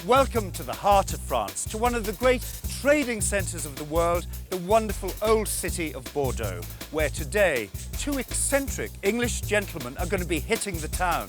Welcome to the heart of France, to one of the great trading centres of the world, the wonderful old city of Bordeaux, where today two eccentric English gentlemen are going to be hitting the town.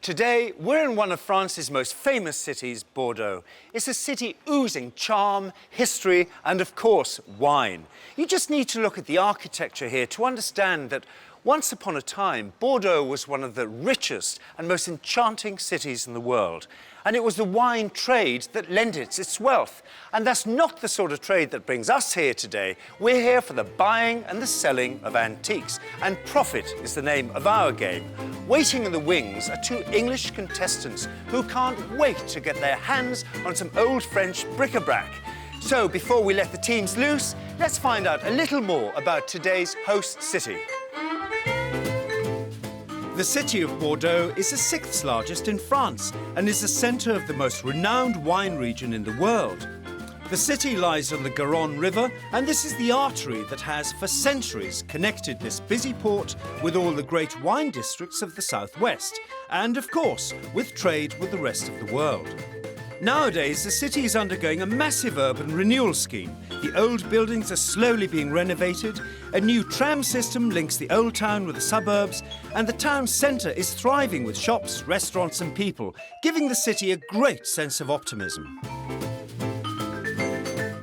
Today, we're in one of France's most famous cities, Bordeaux. It's a city oozing charm, history, and of course, wine. You just need to look at the architecture here to understand that once upon a time, Bordeaux was one of the richest and most enchanting cities in the world. And it was the wine trade that lent it its wealth. And that's not the sort of trade that brings us here today. We're here for the buying and the selling of antiques. And profit is the name of our game. Waiting in the wings are two English contestants who can't wait to get their hands on some old French bric-a-brac. So before we let the teams loose, let's find out a little more about today's host city. The city of Bordeaux is the sixth largest in France and is the centre of the most renowned wine region in the world. The city lies on the Garonne River, and this is the artery that has for centuries connected this busy port with all the great wine districts of the southwest, and of course with trade with the rest of the world. Nowadays, the city is undergoing a massive urban renewal scheme. The old buildings are slowly being renovated, a new tram system links the old town with the suburbs, and the town centre is thriving with shops, restaurants and people, giving the city a great sense of optimism.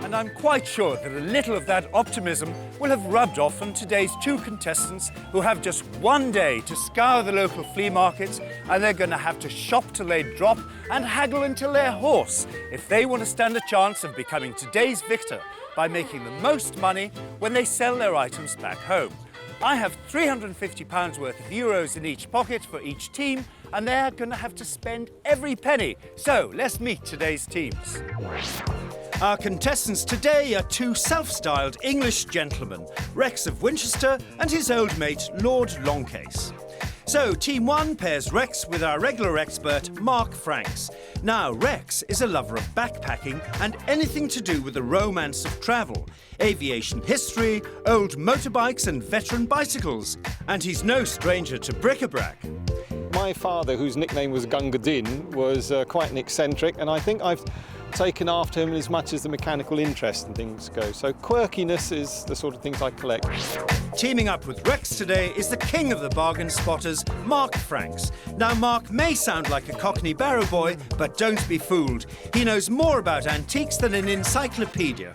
And I'm quite sure that a little of that optimism will have rubbed off on today's two contestants who have just one day to scour the local flea markets, and they're going to have to shop till they drop and haggle until they're hoarse if they want to stand a chance of becoming today's victor by making the most money when they sell their items back home. I have £350 worth of euros in each pocket for each team, and they're going to have to spend every penny. So let's meet today's teams. Our contestants today are two self-styled English gentlemen, Rex of Winchester and his old mate, Lord Longcase. So, Team 1 pairs Rex with our regular expert, Mark Franks. Now, Rex is a lover of backpacking and anything to do with the romance of travel, aviation history, old motorbikes and veteran bicycles. And he's no stranger to bric-a-brac. My father, whose nickname was Gunga Din, was quite an eccentric, and I think I've taken after him as much as the mechanical interest and things go. So quirkiness is the sort of things I collect. Teaming up with Rex today is the king of the bargain spotters, Mark Franks. Now, Mark may sound like a Cockney barrow boy, but don't be fooled. He knows more about antiques than an encyclopedia.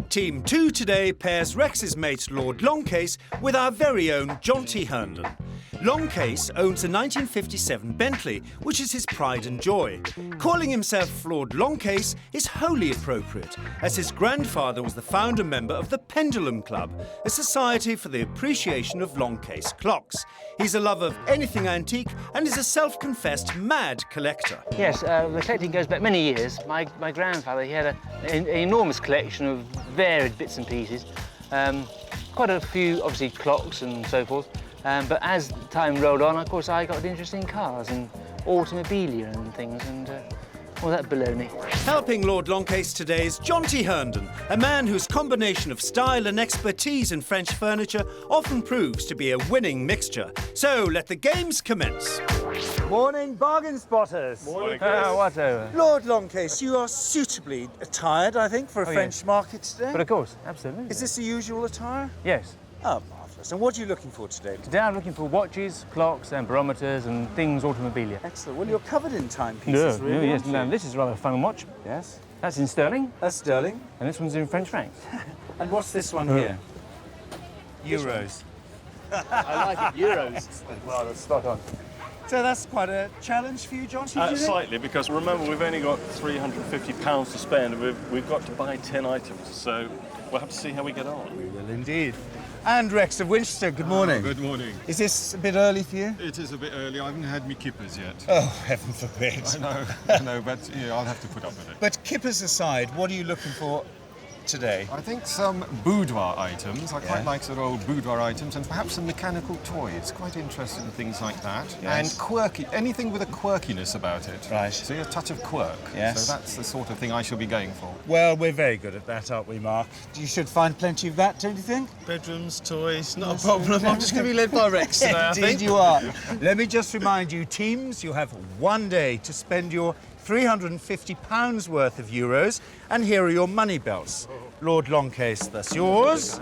Team 2 today pairs Rex's mate, Lord Longcase, with our very own Jaunty Herndon. Longcase owns a 1957 Bentley, which is his pride and joy. Calling himself Lord Longcase is wholly appropriate, as his grandfather was the founder member of the Pendulum Club, a society for the appreciation of Longcase clocks. He's a lover of anything antique and is a self-confessed mad collector. Yes, the collecting goes back many years. My grandfather, he had an enormous collection of varied bits and pieces. Quite a few, obviously, clocks and so forth. But as time rolled on, of course, I got interested in cars and automobilia and things, and all that baloney. Helping Lord Longcase today is Jaunty Herndon, a man whose combination of style and expertise in French furniture often proves to be a winning mixture. So let the games commence. Morning, bargain spotters. Morning. Whatever. Lord Longcase, you are suitably attired, I think, for a French market today. But of course, absolutely. Is this the usual attire? Yes. Oh, marvellous. And what are you looking for today? Today I'm looking for watches, clocks and barometers and things automobilia. Excellent. Well, you're covered in timepieces, really, yes. aren't you? Now, this is rather a fun watch. Yes. That's in sterling, That's sterling. and this one's in French francs. And what's this one here? Euros. I like it, euros. Well, that's spot on. So that's quite a challenge for you, Jaunty, do you think? Slightly, because remember, we've only got £350 to spend. We've got to buy 10 items, so we'll have to see how we get on. We will indeed. And Rex of Winchester, good morning. Good morning. Is this a bit early for you? It is a bit early. I haven't had me kippers yet. Oh, heaven forbid. I know, but I'll have to put up with it. But kippers aside, what are you looking for today? I think some boudoir items. I Yeah. quite like sort of old boudoir items, and perhaps some mechanical toys. Quite interested in things like that. Yes. And quirky, anything with a quirkiness about it. Right. See, a touch of quirk. Yes. So that's the sort of thing I shall be going for. Well, we're very good at that, aren't we, Mark? You should find plenty of that, don't you think? Bedrooms, toys, not a problem. I'm just going to be led by Rex today, I Indeed think. you are. Let me just remind you, teams, you have one day to spend your £350 worth of euros, and here are your money belts. Lord Longcase, that's yours.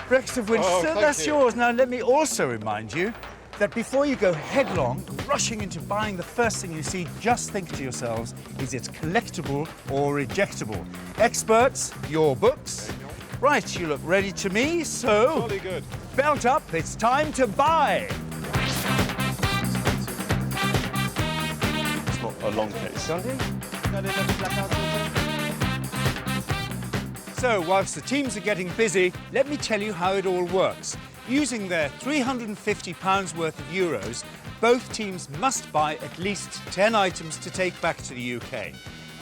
Rex of Winchester, thank that's you. yours. Now, let me also remind you that before you go headlong, rushing into buying the first thing you see, just think to yourselves, is it collectible or rejectable? Experts, your books. Right, you look ready to me, so Jolly good. belt up, it's time to buy. It's not a long case. So, whilst the teams are getting busy, let me tell you how it all works. Using their £350 worth of euros, both teams must buy at least 10 items to take back to the UK.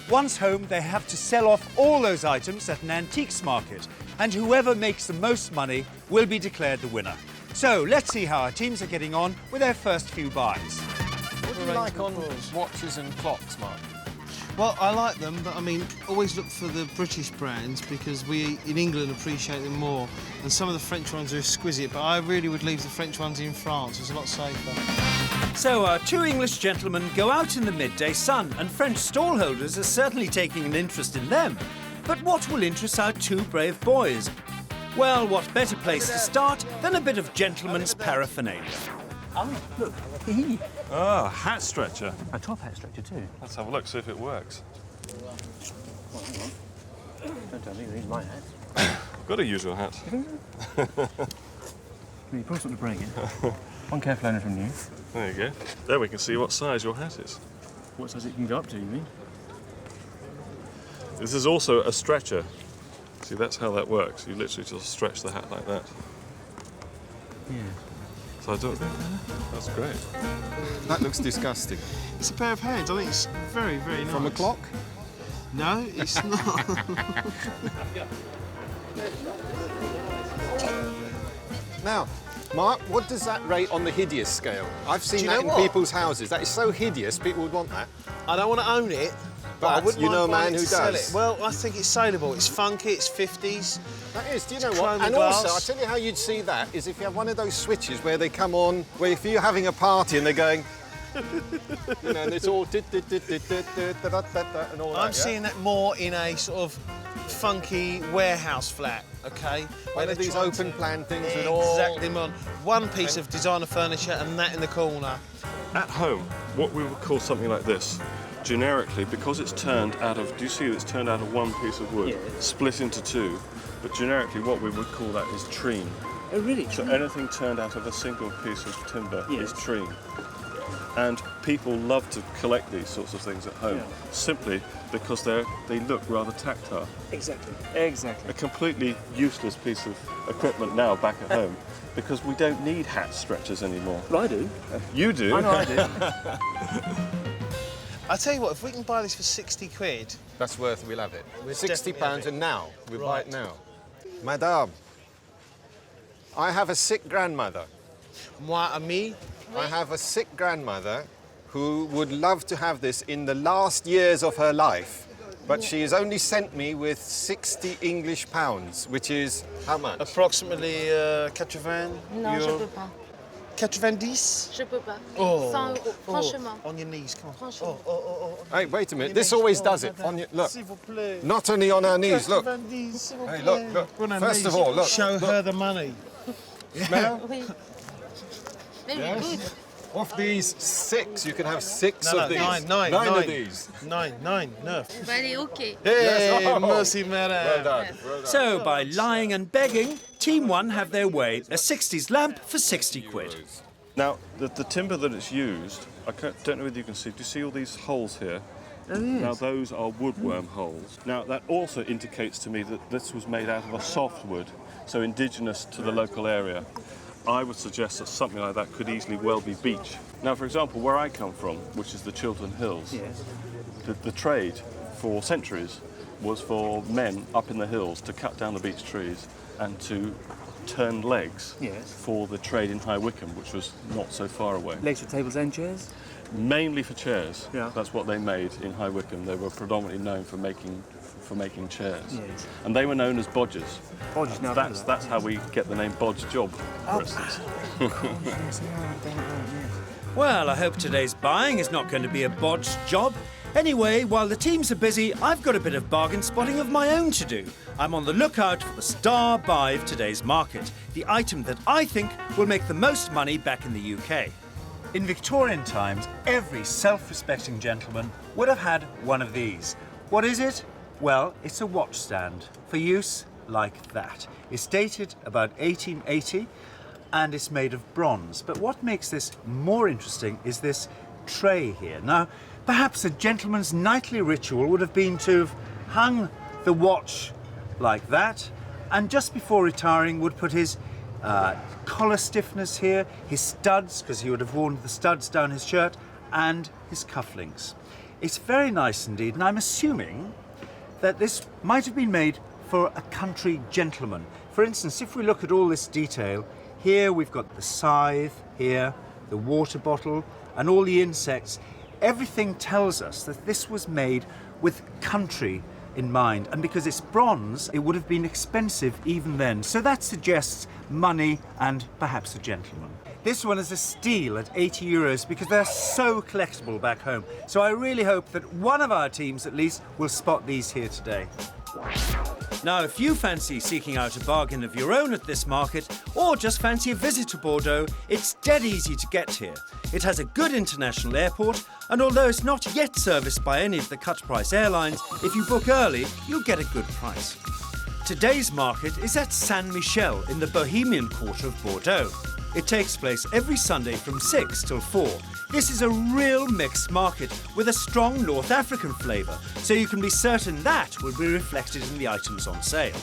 Once home, they have to sell off all those items at an antiques market, and whoever makes the most money will be declared the winner. So, let's see how our teams are getting on with their first few buys. What do you like on watches and clocks, Mark? Well, I like them, but I mean, always look for the British brands because we in England appreciate them more. And some of the French ones are exquisite, but I really would leave the French ones in France. It's a lot safer. So our two English gentlemen go out in the midday sun, and French stallholders are certainly taking an interest in them. But what will interest our two brave boys? Well, what better place to start than a bit of gentleman's paraphernalia? Oh, look. Ah, hat stretcher. A top hat stretcher too. Let's have a look, see if it works. Don't tell me, these my hat. I've got a usual hat. You promised not to break it. One careful owner from you. There you go. There we can see what size your hat is. What size it can go up to, you mean? This is also a stretcher. See, that's how that works. You literally just stretch the hat like that. Yeah. So I don't think that's great. That looks disgusting. It's a pair of hands. I think it's very, very nice. From a clock? No, it's not. Now, Mark, what does that rate on the hideous scale? I've seen Do you that know in what? people's houses. That is so hideous, people would want that. I don't want to own it, but I But wouldn't you mind know a buying man it who to sell does. it. Well, I think it's saleable. It's funky, it's 50s. That is, do you know It's what? chrome And glass. also, I'll tell you how you'd see that, is if you have one of those switches where they come on, where if you're having a party and they're going, you know, and it's all and all that, I'm yeah? seeing that more in a sort of funky warehouse flat, okay? One Where of these they're trying open to- plan things with all... Exactly, man. One piece of designer furniture and that in the corner. At home, what we would call something like this, generically, because it's turned out of, do you see it's turned out of one piece of wood, split into two, but generically what we would call that is treen. Oh, really? So anything turned out of a single piece of timber is treen. And people love to collect these sorts of things at home, simply because they look rather tactile. Exactly. A completely useless piece of equipment now back at home, because we don't need hat stretchers anymore. Well, I do. You do. I know I do. I tell you what, if we can buy this for 60 quid, That's worth, we'll have it. We'll £60 definitely have it. and now, we buy Right. it now. Madame, I have a sick grandmother. moi ami, I have a sick grandmother who would love to have this in the last years of her life, but she has only sent me with 60 English pounds, which is how much? approximately 80 Non, je euro. peux pas. 90? Je peux pas. Oh. 100 euros, franchement. On your knees, come on. Franchement. Hey, wait a minute, this always does it. On your, look, S'il vous plaît. not only on our knees, look. 90, s'il vous Hey, plaît. look. On her First of knees. all, look. Show look. her the money. Smell? Oui. Very Yes. good. Of these 6, you can have 6 No, of these. nine of these. 9, 9. Allez, OK. Hey, Yes, oh. merci, Well madame. done, well done. So, by lying and begging, Team 1 have their way, a 60s lamp for 60 quid. Now, the timber that it's used, don't know whether you can see, do you see all these holes here? Now, those are woodworm holes. Now, that also indicates to me that this was made out of a softwood, so indigenous to the local area. I would suggest that something like that could easily well be beech. Now, for example, where I come from, which is the Chiltern Hills, the trade for centuries was for men up in the hills to cut down the beech trees and to turn legs Yes. for the trade in High Wycombe, which was not so far away. Legs for tables and chairs? Mainly for chairs. Yeah. That's what they made in High Wycombe. They were predominantly known for making chairs. Yes. And they were known as bodges. Bodges, now That's how we get the name bodge job, for instance. Well, I hope today's buying is not going to be a bodged job. Anyway, while the teams are busy, I've got a bit of bargain spotting of my own to do. I'm on the lookout for the star buy of today's market, the item that I think will make the most money back in the UK. In Victorian times, every self-respecting gentleman would have had one of these. What is it? Well, it's a watch stand for use like that. It's dated about 1880 and it's made of bronze. But what makes this more interesting is this tray here. Now, perhaps a gentleman's nightly ritual would have been to have hung the watch like that and just before retiring would put his collar stiffeners here, his studs, because he would have worn the studs down his shirt, and his cufflinks. It's very nice indeed, and I'm assuming that this might have been made for a country gentleman. For instance, if we look at all this detail, here we've got the scythe, here, the water bottle, and all the insects. Everything tells us that this was made with country in mind, and because it's bronze, it would have been expensive even then. So that suggests money and perhaps a gentleman. This one is a steal at 80 euros because they're so collectible back home. So I really hope that one of our teams at least will spot these here today. Now, if you fancy seeking out a bargain of your own at this market, or just fancy a visit to Bordeaux, it's dead easy to get here. It has a good international airport, and although it's not yet serviced by any of the cut-price airlines, if you book early, you'll get a good price. Today's market is at Saint-Michel in the Bohemian quarter of Bordeaux. It takes place every Sunday from 6 till 4. This is a real mixed market with a strong North African flavour, so you can be certain that will be reflected in the items on sale.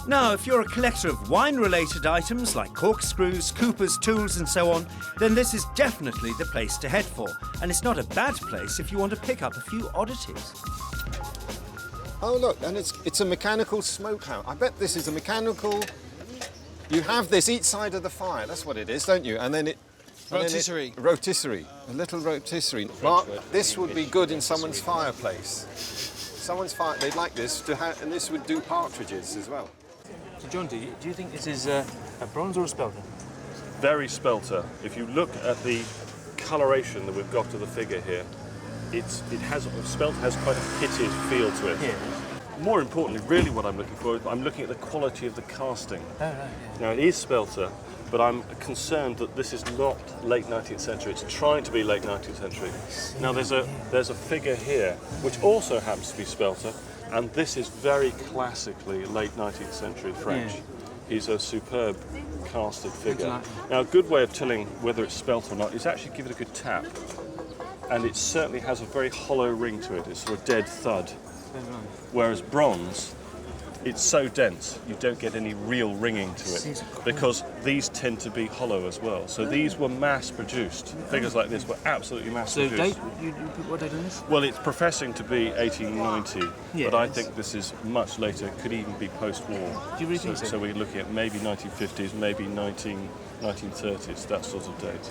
Now, if you're a collector of wine-related items like corkscrews, coopers, tools and so on, then this is definitely the place to head for. And it's not a bad place if you want to pick up a few oddities. Oh look, and it's a mechanical smokehouse. I bet this is a mechanical. You have this each side of the fire. That's what it is, don't you? And then it. Rotisserie. Rotisserie. A little rotisserie. Mark, this would be good in someone's fireplace. Someone's fire. They'd like this to have, and this would do partridges as well. So John, do you think this is a bronze or a spelter? Very spelter. If you look at the coloration that we've got to the figure here, spelter has quite a pitted feel to it. Yeah. More importantly, really what I'm looking for, I'm looking at the quality of the casting. Oh, right, yeah. Now it is spelter, but I'm concerned that this is not late 19th century. It's trying to be late 19th century. Now there's a figure here which also happens to be spelter, and this is very classically late 19th century French. Yeah. He's a superb casted figure. like that. Now a good way of telling whether it's spelt or not is actually give it a good tap. And it certainly has a very hollow ring to it. It's sort of dead thud. Whereas bronze, it's so dense, you don't get any real ringing to it because these tend to be hollow as well. So these were mass-produced. Figures like this were absolutely mass-produced. So date, you put what date on this? Well, it's professing to be 1890, but I Yes. think this is much later, could even be post-war. Do you really think so? So we're looking at maybe 1950s, maybe 1930s, that sort of date.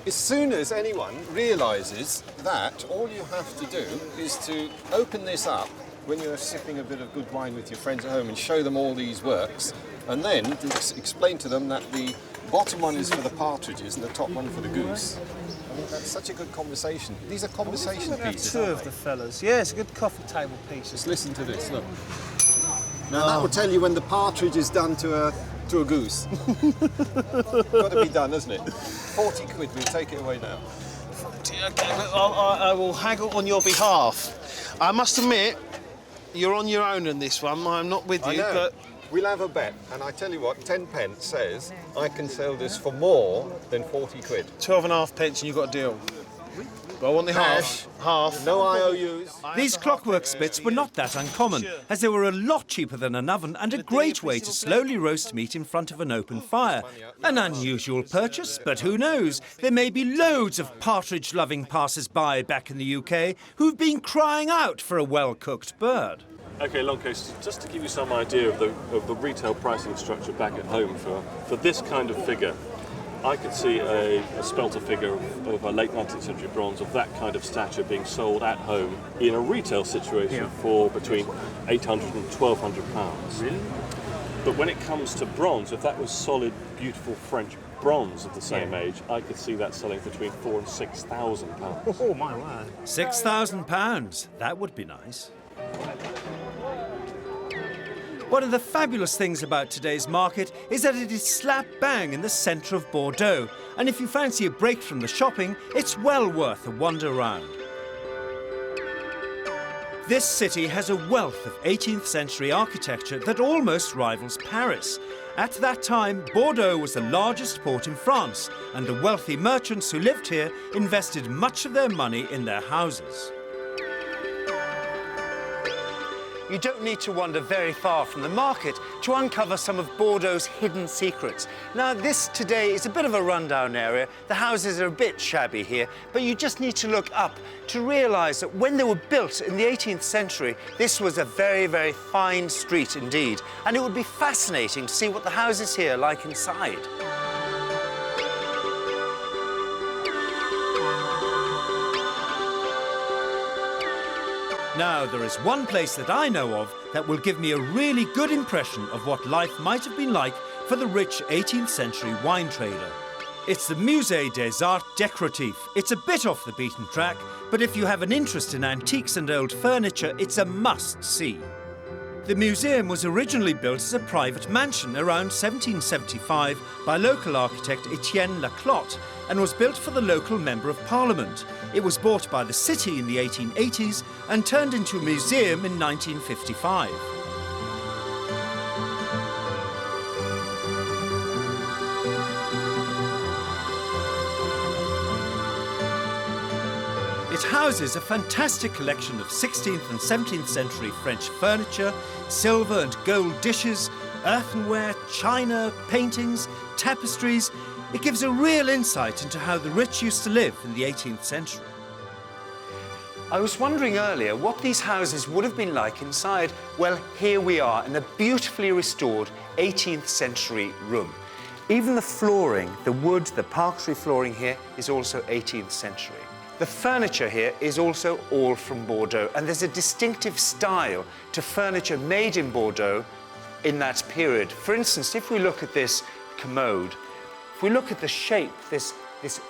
As soon as anyone realises that, all you have to do is to open this up when you're sipping a bit of good wine with your friends at home and show them all these works, and then explain to them that the bottom one is for the partridges and the top one for the goose. I mean, that's such a good conversation. These are conversation pieces, Two aren't of they? the fellas. Yeah, it's a good coffee table piece. Just listen to this, look. Now that will tell you when the partridge is done to a goose. Got to be done, hasn't it? 40 quid, we'll take it away now. Okay, I will haggle on your behalf. I must admit, you're on your own in this one. I'm not with I you, know. but We'll have a bet, and I tell you what, 10 pence says I can sell this for more than 40 quid. 12.5 pence and you've got a deal. I want the half. No IOUs. These clockwork spits were not that uncommon, as they were a lot cheaper than an oven and a great way to slowly roast meat in front of an open fire. An unusual purchase, but who knows? There may be loads of partridge-loving passers-by back in the UK who've been crying out for a well-cooked bird. Okay, Longcase, just to give you some idea of the retail pricing structure back at home for this kind of figure, I could see a spelter figure of a late 19th century bronze of that kind of stature being sold at home in a retail situation for between £800 and £1,200. Really? But when it comes to bronze, if that was solid, beautiful French bronze of the same age, I could see that selling between £4,000 and £6,000. Oh, my word. £6,000. That would be nice. One of the fabulous things about today's market is that it is slap bang in the centre of Bordeaux, and if you fancy a break from the shopping, it's well worth a wander round. This city has a wealth of 18th century architecture that almost rivals Paris. At that time, Bordeaux was the largest port in France, and the wealthy merchants who lived here invested much of their money in their houses. You don't need to wander very far from the market to uncover some of Bordeaux's hidden secrets. Now, this today is a bit of a rundown area. The houses are a bit shabby here, but you just need to look up to realise that when they were built in the 18th century, this was a very, very fine street indeed. And it would be fascinating to see what the houses here are like inside. Now, there is one place that I know of that will give me a really good impression of what life might have been like for the rich 18th century wine trader. It's the Musée des Arts Décoratifs. It's a bit off the beaten track, but if you have an interest in antiques and old furniture, it's a must-see. The museum was originally built as a private mansion around 1775 by local architect Etienne Laclotte and was built for the local Member of Parliament. It was bought by the city in the 1880s and turned into a museum in 1955. It houses a fantastic collection of 16th and 17th century French furniture, silver and gold dishes, earthenware, china, paintings, tapestries. It gives a real insight into how the rich used to live in the 18th century. I was wondering earlier what these houses would have been like inside. Well, here we are in a beautifully restored 18th century room. Even the flooring, the wood, the parquetry flooring here is also 18th century. The furniture here is also all from Bordeaux, and there's a distinctive style to furniture made in Bordeaux in that period. For instance, if we look at this commode, if we look at the shape, this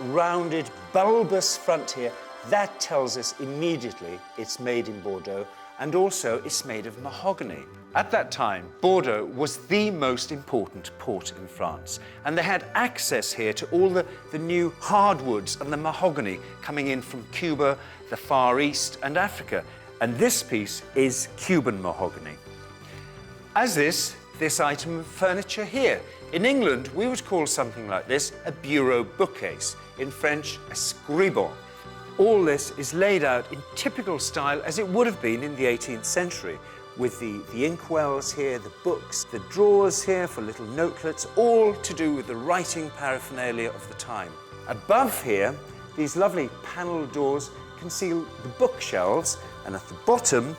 rounded, bulbous front here, that tells us immediately it's made in Bordeaux, and also it's made of mahogany. At that time, Bordeaux was the most important port in France, and they had access here to all the new hardwoods and the mahogany coming in from Cuba, the Far East and Africa. And this piece is Cuban mahogany. As this item of furniture here. In England, we would call something like this a bureau bookcase. In French, a scribon. All this is laid out in typical style as it would have been in the 18th century, with the inkwells here, the books, the drawers here for little notelets, all to do with the writing paraphernalia of the time. Above here, these lovely panelled doors conceal the bookshelves, and at the bottom,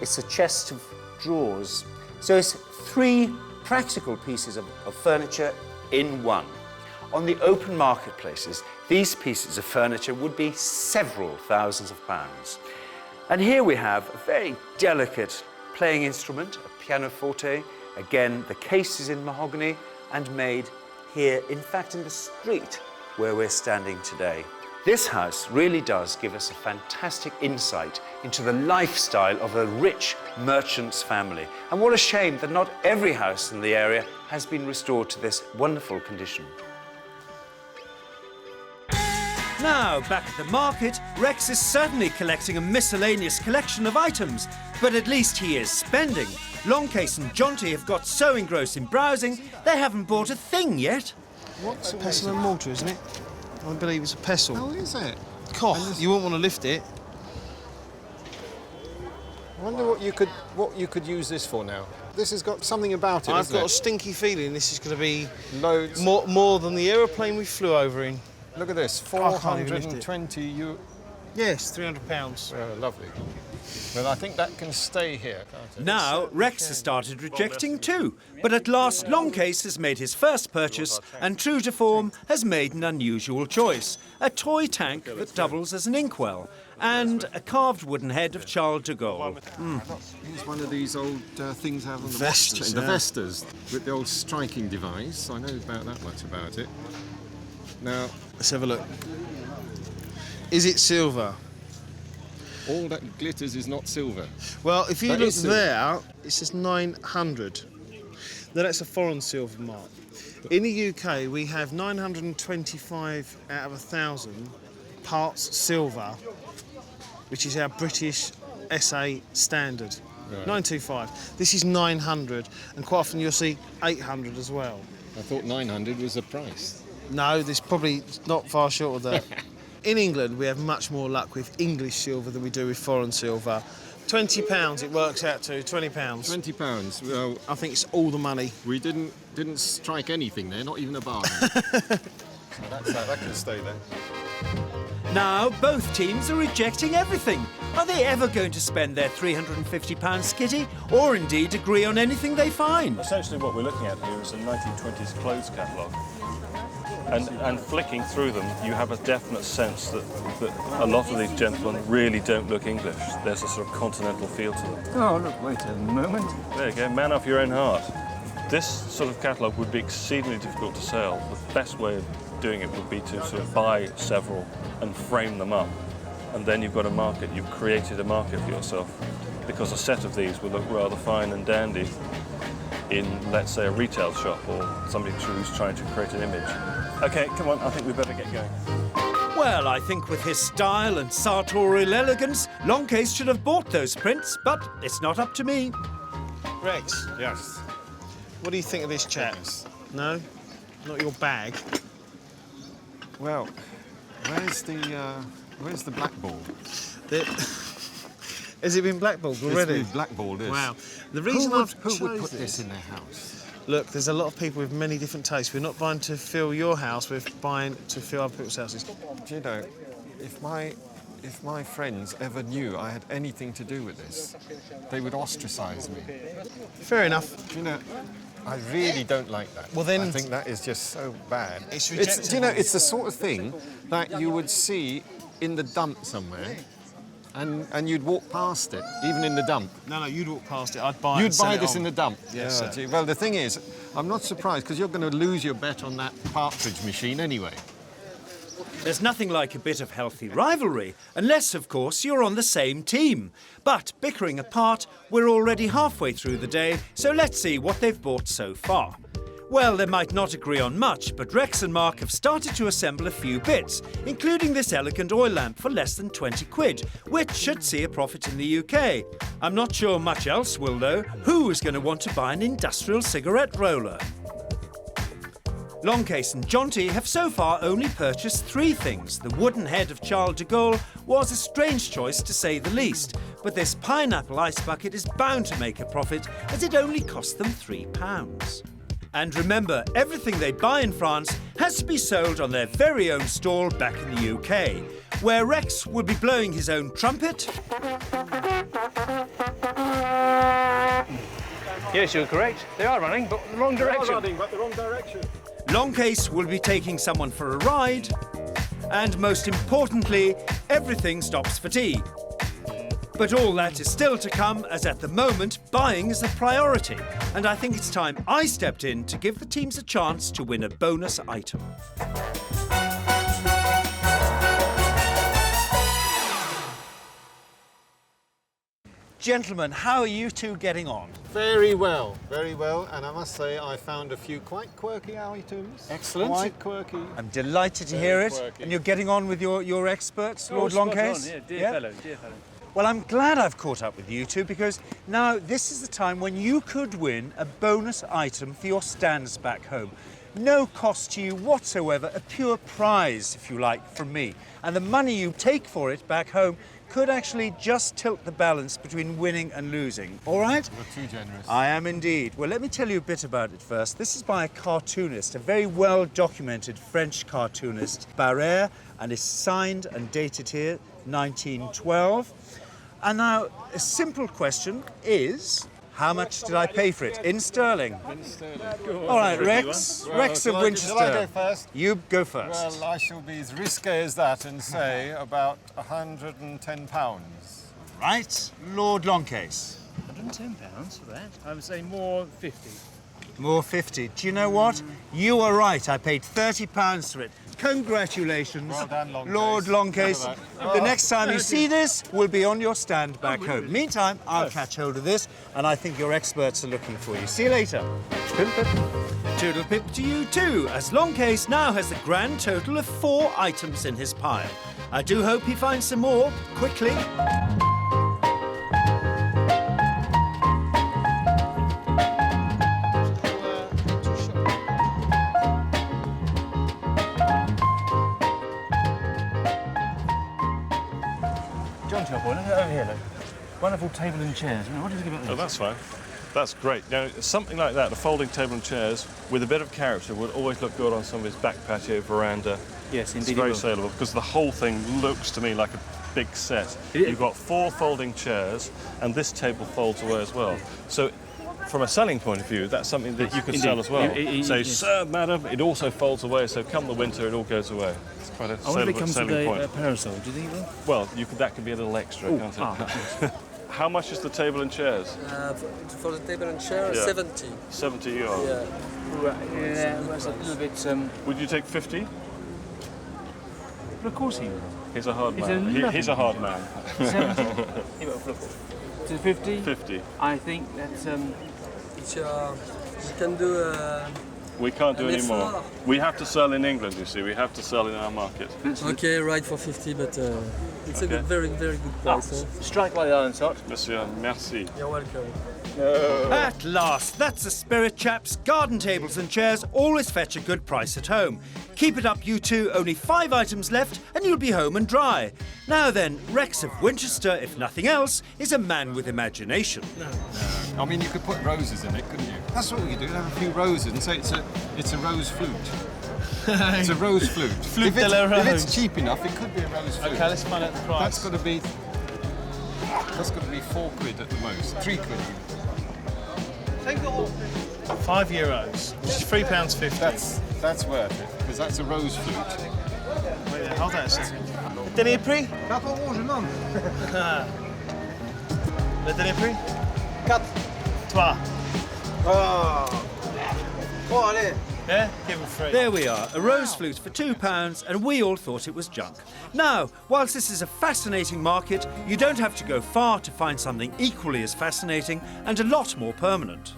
it's a chest of drawers. So it's three practical pieces of furniture in one. On the open marketplaces, these pieces of furniture would be several thousands of pounds. And here we have a very delicate playing instrument, a pianoforte. Again, the case is in mahogany and made here, in fact, in the street where we're standing today. This house really does give us a fantastic insight into the lifestyle of a rich merchant's family. And what a shame that not every house in the area has been restored to this wonderful condition. Now, back at the market, Rex is certainly collecting a miscellaneous collection of items, but at least he is spending. Longcase and Jonty have got so engrossed in browsing, they haven't bought a thing yet. What's a pestle and mortar, isn't it? I believe it's a pestle. Oh, is it? Cough, you wouldn't want to lift it. I wonder what you could use this for now. This has got something about it, I've hasn't got a it? stinky feeling this is going to be Loads. more than the aeroplane we flew over in. Look at this, I can't even lift it. 420 euro. Yes, £300. Lovely. Well, I think that can stay here, can't it? Now, Rex has started rejecting too. But at last, Longcase has made his first purchase and, true to form, has made an unusual choice. A toy tank that doubles as an inkwell and a carved wooden head of Charles de Gaulle. Here's one of these old things out on the Vestas, watch chain, the yeah. Vestas, with the old striking device. I know about that much about it. Now, Let's have a look. Is it silver? all that glitters is not silver. Well, if you That look is silver. there, it says 900. Now that's a foreign silver mark. In the UK, we have 925 out of 1,000 parts silver, which is our British SA standard. Right. 925. This is 900, and quite often you'll see 800 as well. I thought 900 was the price. No, this probably not far short of that. In England, we have much more luck with English silver than we do with foreign silver. £20 it works out to, £20. £20. Well, I think it's all the money. we didn't strike anything there, not even a bargain. So that can stay there. Now, both teams are rejecting everything. Are they ever going to spend their £350 skitty or indeed agree on anything they find? Essentially what we're looking at here is a 1920s clothes catalogue. And flicking through them, you have a definite sense that a lot of these gentlemen really don't look English. There's a sort of continental feel to them. Oh, look, wait a moment. There you go, man off your own heart. This sort of catalogue would be exceedingly difficult to sell. The best way of doing it would be to sort of buy several and frame them up. And then you've got a market, you've created a market for yourself. Because a set of these will look rather fine and dandy in, let's say, a retail shop or somebody who's trying to create an image. Okay, come on, I think we better get going. Well, I think with his style and sartorial elegance, Longcase should have bought those prints, but it's not up to me. Rex, Yes. what do you think of this chap? No? Not your bag? Well, where's the blackboard? Has it been blackballed already? It's blackboard, is. Wow. The reason Who I've would put chosen this in their house? Look, there's a lot of people with many different tastes. We're not buying to fill your house, we're buying to fill other people's houses. Do you know, if my friends ever knew I had anything to do with this, they would ostracise me. Fair enough. Do you know, I really don't like that. Well, then- I think that is just so bad. It's do you know, rejectable. it's the sort of thing that you would see in the dump somewhere, and you'd walk past it, even in the dump. No, you'd walk past it. I'd buy it. You'd and sell buy it this on. in the dump. Yes, Yeah, sir. gee, well, the thing is, I'm not surprised because you're going to lose your bet on that partridge machine anyway. There's nothing like a bit of healthy rivalry, unless, of course, you're on the same team. But bickering apart, we're already halfway through the day, so let's see what they've bought so far. Well, they might not agree on much, but Rex and Mark have started to assemble a few bits, including this elegant oil lamp for less than 20 quid, which should see a profit in the UK. I'm not sure much else will, though. Who is going to want to buy an industrial cigarette roller? Longcase and Jonty have so far only purchased 3 things. The wooden head of Charles de Gaulle was a strange choice to say the least, but this pineapple ice bucket is bound to make a profit as it only cost them £3. And remember, everything they buy in France has to be sold on their very own stall back in the UK, where Rex will be blowing his own trumpet. Yes, you're correct. They are running, but the wrong direction. but the wrong direction. Longcase will be taking someone for a ride. And most importantly, everything stops for tea. But all that is still to come, as at the moment, buying is the priority. And I think it's time I stepped in to give the teams a chance to win a bonus item. Gentlemen, how are you two getting on? Very well, and I must say I found a few quite quirky items. Excellent. Quite quirky. I'm delighted to hear it. quirky. And you're getting on with your experts, Lord Longcase? Dear fellow, dear fellow. Well, I'm glad I've caught up with you two because now this is the time when you could win a bonus item for your stands back home. No cost to you whatsoever, a pure prize, if you like, from me. And the money you take for it back home could actually just tilt the balance between winning and losing. All right? You're too generous. I am indeed. Well, let me tell you a bit about it first. This is by a cartoonist, a very well-documented French cartoonist, Barrère, and is signed and dated here, 1912. And now, a simple question is, how much did I pay for it? In sterling. In sterling. All right, Rex. Rex of Winchester. Shall I go first? You go first. Well, I shall be as risque as that and say about £110. Right, Lord Longcase. £110 for that. I would say more 50. More 50. Do you know what? You are right. I paid £30 for it. Congratulations, Well done, Longcase. Lord Longcase. Look at The next time you see this will be on your stand back home. Meantime, I'll catch hold of this, and I think your experts are looking for you. See you later. Toodle pip to you too, as Longcase now has the grand total of 4 items in his pile. I do hope he finds some more quickly. John Chilboy, look over here, look. Wonderful table and chairs. What do you think about this? Oh, that's fine. That's great. Now, something like that, a folding table and chairs with a bit of character would always look good on somebody's back patio, veranda. Yes, indeed. It's very saleable because the whole thing looks to me like a big set. It- You've got 4 folding chairs and this table folds away as well. So from a selling point of view, that's something that you could Indeed. sell as well. Say, Yes. sir, madam, it also folds away, so come the winter, it all goes away. It's quite a I wonder if it comes with selling point. a parasol. Do you think it will? Well, that could be a little extra, can't it? How much is the table and chairs? For the table and chair, Yeah. 70. 70 euro. Yeah. Right, yeah, that's a little bit. Would you take 50? But of course he will. He's a hard He's a man. lovely He's a hard man. 70. To 50. 50. I think that's. You can do We can't do And any it's more. not. We have to sell in England, you see. We have to sell in our market. okay, right for 50, but it's a Okay. good, very, very good price. Huh? Strike while the iron's hot. Monsieur, merci. You're welcome. At last, that's the spirit, chaps. Garden tables and chairs always fetch a good price at home. Keep it up, you two. Only 5 items left, and you'll be home and dry. Now then, Rex of Winchester, if nothing else, is a man with imagination. I mean, you could put roses in it, couldn't you? That's what we could do. Have a few roses and say it's a rose flute. It's a rose flute. Flute if, it's, de la if rose. it's cheap enough, it could be a rose flute. Okay, let's find out the price. That's got to be £4 at the most. £3. €5, which is £3.50. That's worth it because that's a rose flute. Wait there, hold on a second. Dernier prix? Le dernier prix? 4. 3. Yeah? Give him 3. There we are, a rose flute for £2, and we all thought it was junk. Now, whilst this is a fascinating market, you don't have to go far to find something equally as fascinating and a lot more permanent.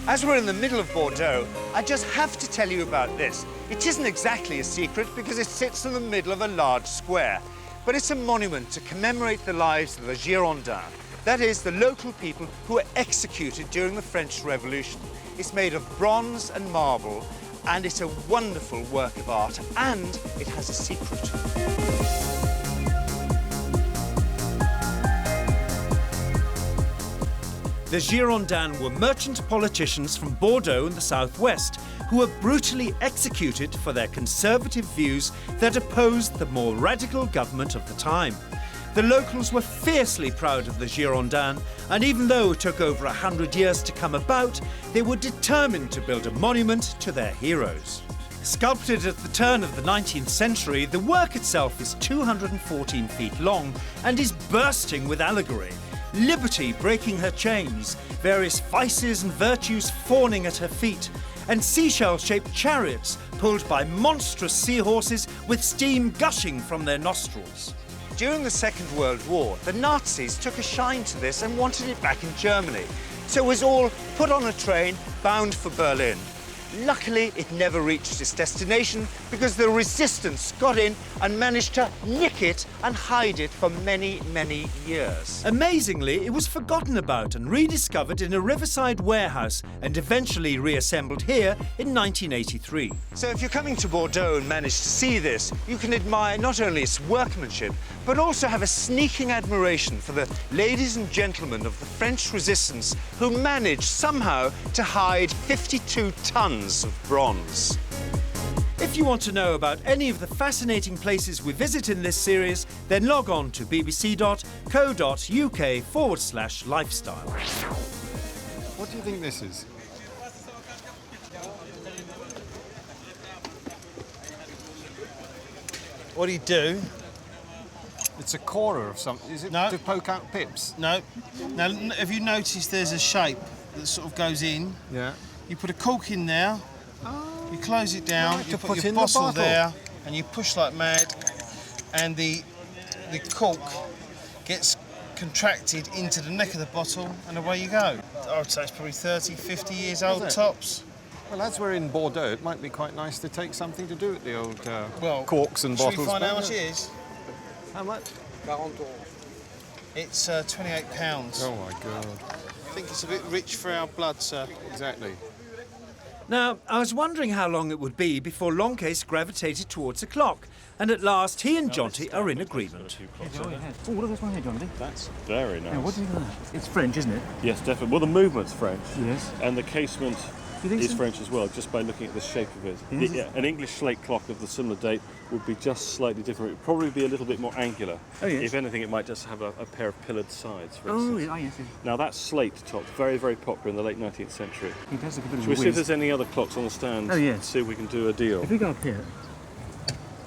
As we're in the middle of Bordeaux, I just have to tell you about this. It isn't exactly a secret because it sits in the middle of a large square, but it's a monument to commemorate the lives of the Girondins. That is, the local people who were executed during the French Revolution. It's made of bronze and marble, and it's a wonderful work of art, and it has a secret. The Girondins were merchant politicians from Bordeaux in the southwest who were brutally executed for their conservative views that opposed the more radical government of the time. The locals were fiercely proud of the Girondins, and even though it took over 100 years to come about, they were determined to build a monument to their heroes. Sculpted at the turn of the 19th century, the work itself is 214 feet long and is bursting with allegory. Liberty breaking her chains, various vices and virtues fawning at her feet, and seashell-shaped chariots pulled by monstrous seahorses with steam gushing from their nostrils. During the Second World War, the Nazis took a shine to this and wanted it back in Germany. So it was all put on a train bound for Berlin. Luckily, it never reached its destination because the resistance got in and managed to nick it and hide it for many, many years. Amazingly, it was forgotten about and rediscovered in a riverside warehouse and eventually reassembled here in 1983. So if you're coming to Bordeaux and manage to see this, you can admire not only its workmanship, but also have a sneaking admiration for the ladies and gentlemen of the French resistance who managed somehow to hide 52 tons of bronze. If you want to know about any of the fascinating places we visit in this series, then log on to bbc.co.uk/lifestyle. What do you think this is? What do you do? It's a corer of something. Is it No. to poke out pips? No. Now, have you noticed there's a shape that sort of goes in? Yeah. You put a cork in there, you close it down, Right, you to put put your in the bottle bottle. there, and you push like mad, and the cork gets contracted into the neck of the bottle, and away you go. I would say it's probably 30, 50 years old it? tops. Well, as we're in Bordeaux, it might be quite nice to take something to do with the old Well, corks and should bottles. we find out how won't much we? it is? How much? 40 euros. It's £28. Oh my God. I think it's a bit rich for our blood, sir. Exactly. Now, I was wondering how long it would be before Longcase gravitated towards a clock, and at last he and Jonty are in agreement. Oh, look at this one here, Jonathan. That's very nice. What do you think of that? It's French, isn't it? Yes, definitely. Well, the movement's French. Yes. And the casement You think is so? French as well, just by looking at the shape of it. Yes. Yeah, an English slate clock of the similar date would be just slightly different. It would probably be a little bit more angular. Oh, yes. If anything, it might just have a pair of pillared sides, for Oh, instance. yes, yes. Now, that slate top, very, very popular in the late 19th century. He does look a bit Shall we of a see if whiz. there's any other clocks on the stand? Oh, yes. See if we can do a deal. If we go up here,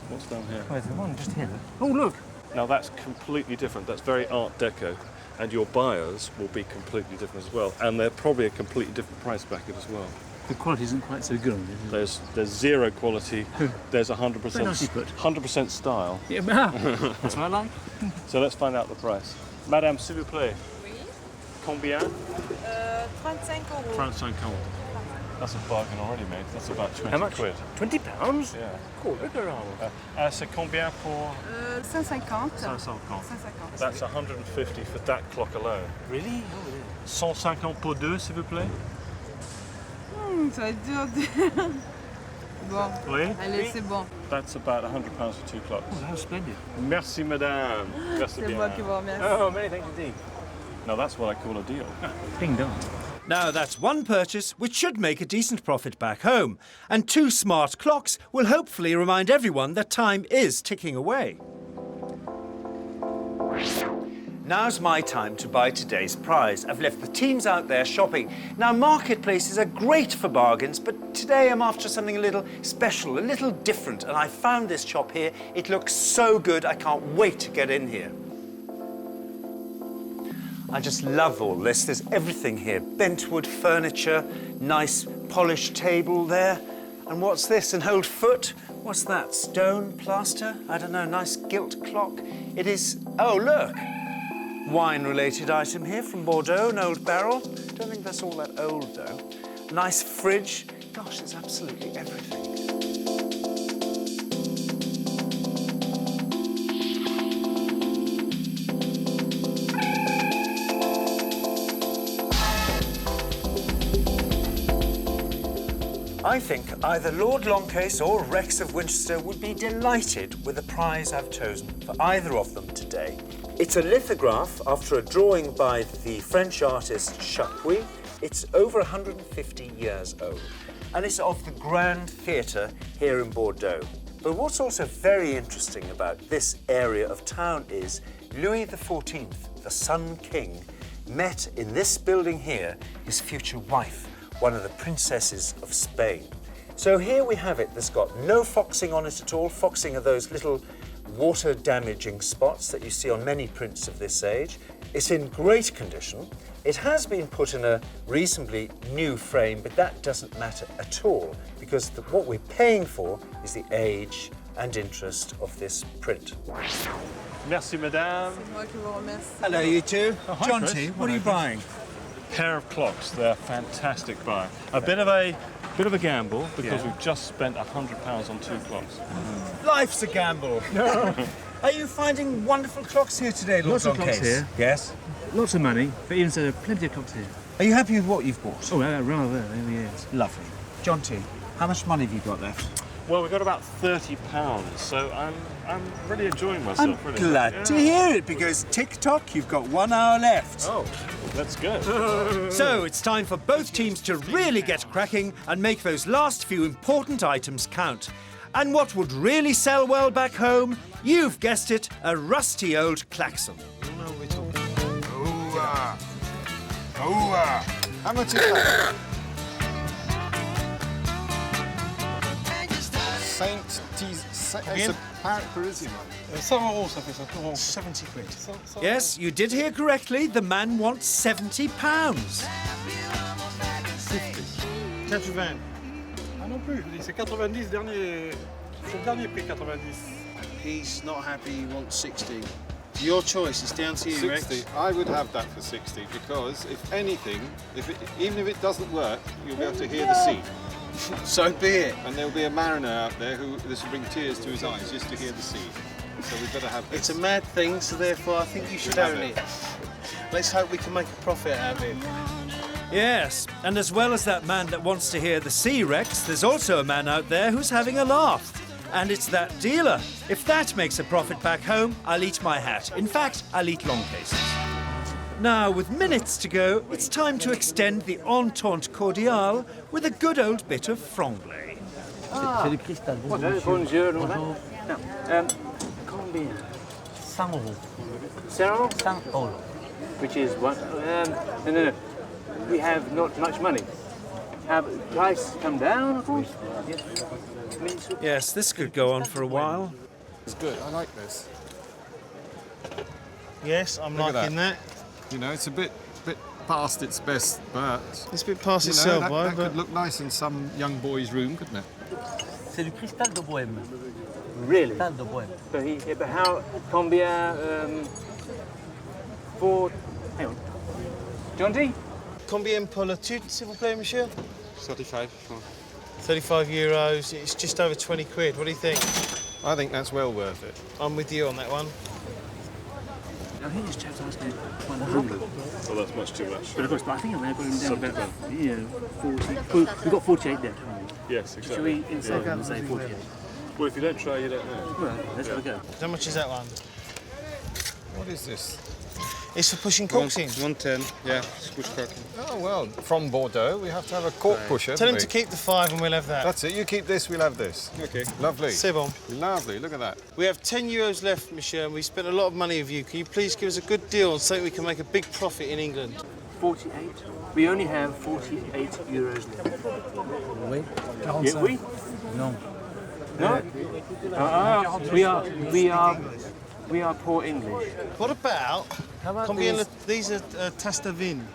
What's down here? there's the one just here. Oh, look. Now, that's completely different. That's very Art Deco. And your buyers will be completely different as well. And they're probably a completely different price bracket as well. The quality isn't quite so good on it. There's zero quality. There's 100%. Very nicely put. 100% style. Yeah, that's what I like. So let's find out the price. Madame, s'il vous plaît. Oui. Combien? 35 euros. 35 euros. That's a bargain already, mate. That's about 20 How much? quid. £20? Yeah. Cool, look around. C'est combien pour 150. 550? 150. That's 150 for that clock alone. Really? 150 pour deux, s'il vous plaît. Ça va être dur de... Bon, Oui? allez, c'est bon. That's about £100 for two clocks. Oh, how splendid. Merci, madame. Merci C'est bien. moi qui vous remercie. Oh, many thanks indeed. Now that's what I call a deal. Ding dong. Now that's one purchase which should make a decent profit back home, and two smart clocks will hopefully remind everyone that time is ticking away. Now's my time to buy today's prize. I've left the teams out there shopping. Now, marketplaces are great for bargains, but today I'm after something a little special, a little different, and I found this shop here. It looks so good, I can't wait to get in here. I just love all this. There's everything here. Bentwood furniture, nice polished table there. And what's this, an old foot? What's that, stone, plaster? I don't know, nice gilt clock. It is, oh, look. Wine-related item here from Bordeaux, an old barrel. Don't think that's all that old, though. Nice fridge. Gosh, it's absolutely everything. I think either Lord Longcase or Rex of Winchester would be delighted with the prize I've chosen for either of them today. It's a lithograph after a drawing by the French artist Chapuis. It's over 150 years old, and it's of the Grand Theatre here in Bordeaux. But what's also very interesting about this area of town is Louis XIV, the Sun King, met in this building here his future wife, one of the princesses of Spain. So here we have it that's got no foxing on it at all. Foxing are those little water-damaging spots that you see on many prints of this age. It's in great condition. It has been put in a reasonably new frame, but that doesn't matter at all because what we're paying for is the age and interest of this print. Merci, madame. C'est moi qui vous remercie. Hello, you two. hi, Jonty, Chris. what are you buying? Pair of clocks. They're fantastic buy. A bit of a Bit of a gamble because we've just spent £100 on 2 clocks. Life's a gamble. Are you finding wonderful clocks here today, Lord Lots of Longcase? clocks here. Yes. Lots of money, but even so, there are plenty of clocks here. Are you happy with what you've bought? Oh, rather, yes. Lovely. John T, how much money have you got left? Well, we've got about £30, so I'm really enjoying myself. I'm really. glad to hear it, because tick-tock, you've got 1 hour left. Oh, that's good. So it's time for both teams to really get cracking and make those last few important items count. And what would really sell well back home? You've guessed it, a rusty old klaxon. How much is that? It's a Parisian one. 70 quid. Yes, you did hear correctly. The man wants £70. 80. Ah non plus, je dis c'est 90 dernier. C'est le dernier prix 90. He's not happy, he wants 60. Your choice, it's down to you, 60. Rex. I would have that for 60 because if anything, even if it doesn't work, you'll be able to hear the sea. So be it. And there'll be a mariner out there who this will bring tears to his eyes just to hear the sea. So we'd better have this. It's a mad thing, so therefore I think you should own it. Let's hope we can make a profit out of it. Yes, and as well as that man that wants to hear the sea, Rex, there's also a man out there who's having a laugh. And it's that dealer. If that makes a profit back home, I'll eat my hat. In fact, I'll eat Longcases. Now, with minutes to go, it's time to extend the entente cordiale with a good old bit of franglais. C'est le cristal. Bonjour and all that. Combien? 100 euros. 100 euros. Which is what? No. We have not much money. Have price come down, of course? Yes. Yes, this could go on for a while. It's good. I like this. Yes, I'm Look at liking that. You know, it's a bit past its best, but It's a bit past you itself, know, that but could look nice in some young boy's room, couldn't it? C'est du cristal de Bohème. Really? Cristal de Bohème. But how? Combien? For. Hang on. John D? Combien pour l'étude, s'il vous plaît, monsieur? 35. 35 euros, it's just over 20 quid. What do you think? I think that's well worth it. I'm with you on that one. I think this chap's asking $100. Well, that's much too much. But of course, I think I may have got him down about 40. We've got 48 there, haven't we? Yes, exactly. Shall we insert and say 48? Well, if you don't try, you don't know. Well, let's have a go. How much is that one? What is this? It's for pushing corks in. 110, yeah, push corking. Oh, well, from Bordeaux, we have to have a cork pusher. Tell him haven't to keep the 5 and we'll have that. That's it. You keep this, we'll have this. Okay. Lovely. C'est bon. Lovely. Look at that. We have 10 euros left, monsieur, and we spent a lot of money with you. Can you please give us a good deal so we can make a big profit in England? 48. We only have 48 euros left. Oui. Yeah, we? Non. No? We are poor English. What about? How about Combien these? these are tasta vin,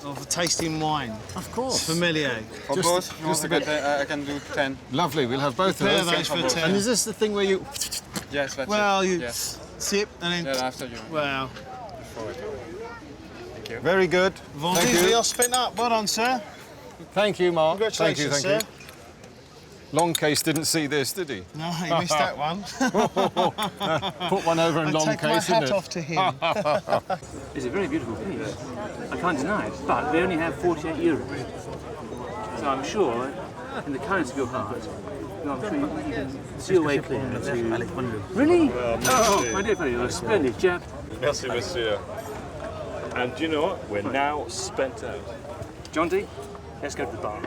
of tasting wine. Of course. Familiar. For both, just a bit. I can do 10. Lovely. We'll have both of Pair those. those for 10. And is this the thing where you... Yes, that's Well, it. you Yes. sip and then... Yeah, after you. Wow. Very good. Vendu, Thank we you. are spent up. Well done, sir. Thank you, Mark. Congratulations, thank you, sir. Longcase didn't see this, did he? No, he missed that one. Put one over in I take my Longcase, hat isn't it? off to him. It's a very beautiful piece. I can't deny it, but they only have 48 euros. So I'm sure, in the kindness of your heart, I'm sure you can see your way clear to... Really? Oh, my dear fellow, you're a splendid chap. Merci, monsieur. And do you know what? We're now spent out. John D, let's go to the bar.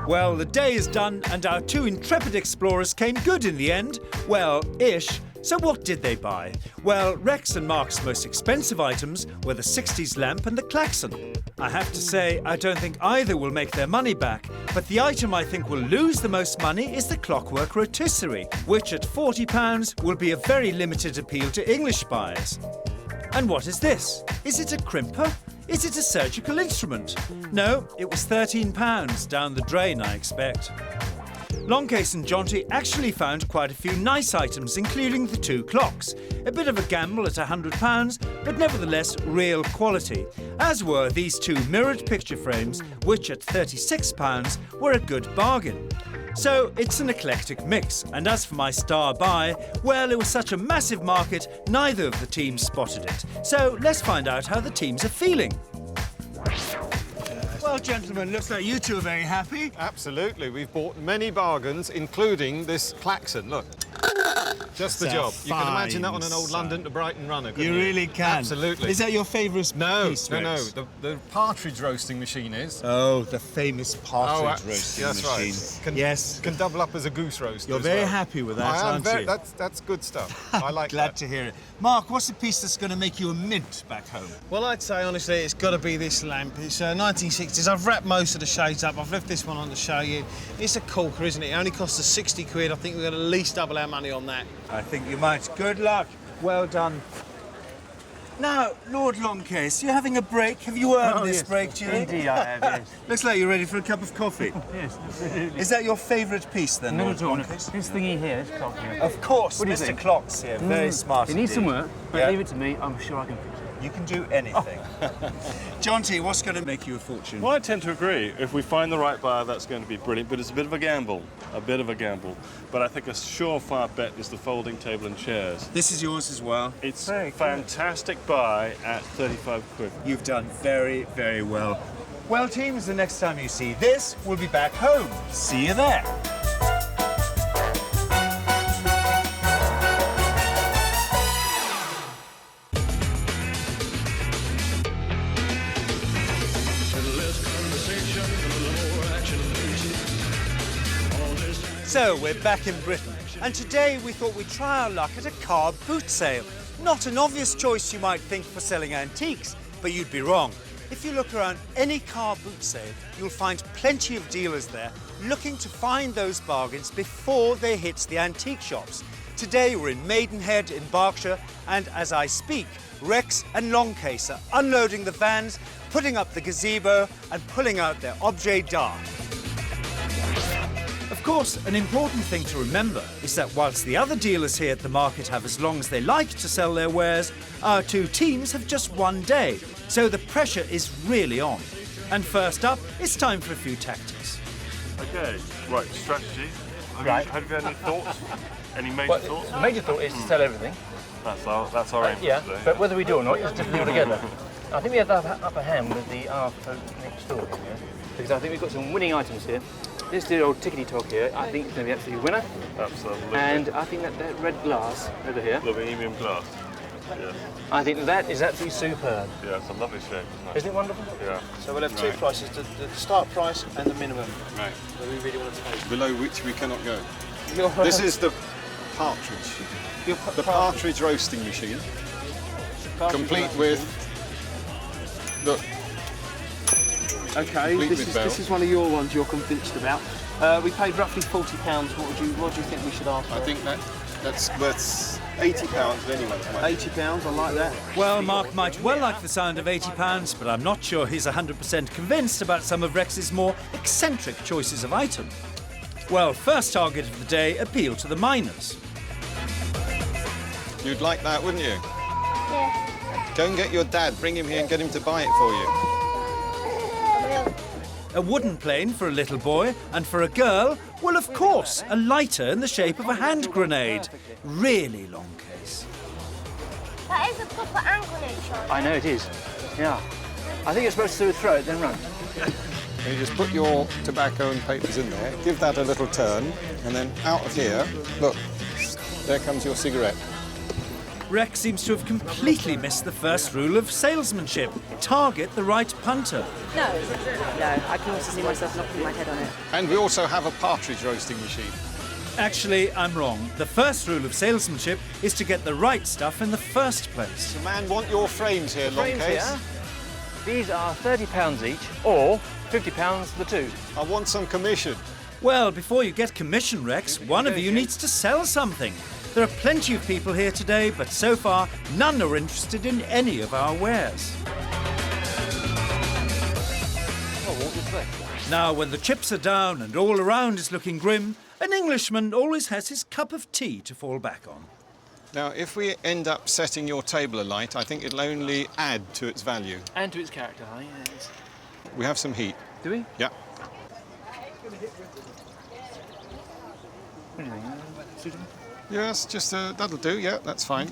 Well, the day is done and our 2 intrepid explorers came good in the end. Well, ish. So what did they buy? Well, Rex and Mark's most expensive items were the 60s lamp and the klaxon. I have to say, I don't think either will make their money back, but the item I think will lose the most money is the clockwork rotisserie, which at £40 will be a very limited appeal to English buyers. And what is this? Is it a crimper? Is it a surgical instrument? No, it was £13 down the drain, I expect. Longcase and Jonty actually found quite a few nice items, including the 2 clocks. A bit of a gamble at £100, but nevertheless real quality, as were these 2 mirrored picture frames, which at £36 were a good bargain. So it's an eclectic mix, and as for my star buy, well, it was such a massive market, neither of the teams spotted it. So let's find out how the teams are feeling. Well, gentlemen, looks like you two are very happy. Absolutely. We've bought many bargains, including this klaxon. Look. Just the job. You can imagine that on an old London to Brighton runner, couldn't you? You really can. Absolutely. Is that your favourite piece, Rex? No. The partridge roasting machine is. Oh, the famous partridge roasting machine. Right. Yes. Can double up as a goose roaster. You're very happy with that, aren't you? That's good stuff. I like Glad that. to hear it. Mark, what's the piece that's going to make you a mint back home? Well, I'd say, honestly, it's got to be this lamp. It's 1960s. I've wrapped most of the shades up. I've left this one on to show you. It's a corker, isn't it? It only costs us 60 quid. I think we're going to at least double our money on that. I think you might. Good luck. Well done. Now, Lord Longcase, you're having a break. Have you earned this break, do you? Indeed I have, yes. Looks like you're ready for a cup of coffee. Yes, absolutely. Is that your favourite piece, then, No, Lord no, Longcase? this thingy here, this clock here. Of course, What do you Mr. think? Clock's here. Very smart It needs some indeed. work, but Yeah. leave it to me, I'm sure I can fix it. You can do anything. Jonty, what's going to make you a fortune? Well, I tend to agree. If we find the right buyer, that's going to be brilliant, but it's a bit of a gamble. But I think a surefire bet is the folding table and chairs. This is yours as well. It's a fantastic buy at 35 quid. You've done very, very well. Well, teams, the next time you see this, we'll be back home. See you there. So we're back in Britain, and today we thought we'd try our luck at a car boot sale. Not an obvious choice you might think for selling antiques, but you'd be wrong. If you look around any car boot sale, you'll find plenty of dealers there looking to find those bargains before they hit the antique shops. Today we're in Maidenhead in Berkshire, and as I speak, Rex and Longcase are unloading the vans, putting up the gazebo and pulling out their objet d'art. Of course, an important thing to remember is that whilst the other dealers here at the market have as long as they like to sell their wares, our 2 teams have just 1 day, so the pressure is really on. And first up, it's time for a few tactics. Okay, right, strategy. Right. Have you had any thoughts? Any major thoughts? The major thought is to sell everything. That's our aim Yeah, today. but whether we do or not, it's difficult altogether. I think we have the upper hand with the folk next door here, because I think we've got some winning items here. This dear old tickety-tock here, I think is going to be absolutely winner. Absolutely. And I think that red glass over here, The bohemian glass. Yes. I think that is absolutely superb. Yeah, it's a lovely shape, isn't it? Isn't it wonderful? Yeah. So we'll have 2 prices, the start price and the minimum. Right. So we really want to take. Below which we cannot go. This is the partridge. The partridge roasting machine, complete with. Look. Okay, Complete this with is, bell. this is one of your ones you're convinced about. We paid roughly £40. What do you think we should ask for? I think that's worth £80 at anyone's money. £80, I like that. Well, Mark might well like the sound of £80, but I'm not sure he's 100% convinced about some of Rex's more eccentric choices of item. Well, first target of the day appealed to the miners. You'd like that, wouldn't you? Yeah. Go and get your dad, bring him here and get him to buy it for you. A wooden plane for a little boy, and for a girl, well, of course, a lighter in the shape of a hand grenade. Really, Longcase. That is a proper hand grenade shot. I know it is. Yeah. I think you're supposed to throw it, then run. You just put your tobacco and papers in there, give that a little turn, and then out of here, look, there comes your cigarette. Rex seems to have completely missed the first rule of salesmanship. Target the right punter. No, I can also see myself knocking my head on it. And we also have a partridge roasting machine. Actually, I'm wrong. The first rule of salesmanship is to get the right stuff in the first place. The man want your frames here, Frames Longcase. here. These are £30 each, or £50 for the 2. I want some commission. Well, before you get commission, Rex, one of you needs to sell something. There are plenty of people here today, but so far, none are interested in any of our wares. I'll walk this way. Now, when the chips are down and all around is looking grim, An Englishman always has his cup of tea to fall back on. Now, if we end up setting your table alight, I think it'll only add to its value. And to its character, yes. We have some heat. Do we? Yeah. What do you think? Suitable? Yes, just that'll do. Yeah, that's fine.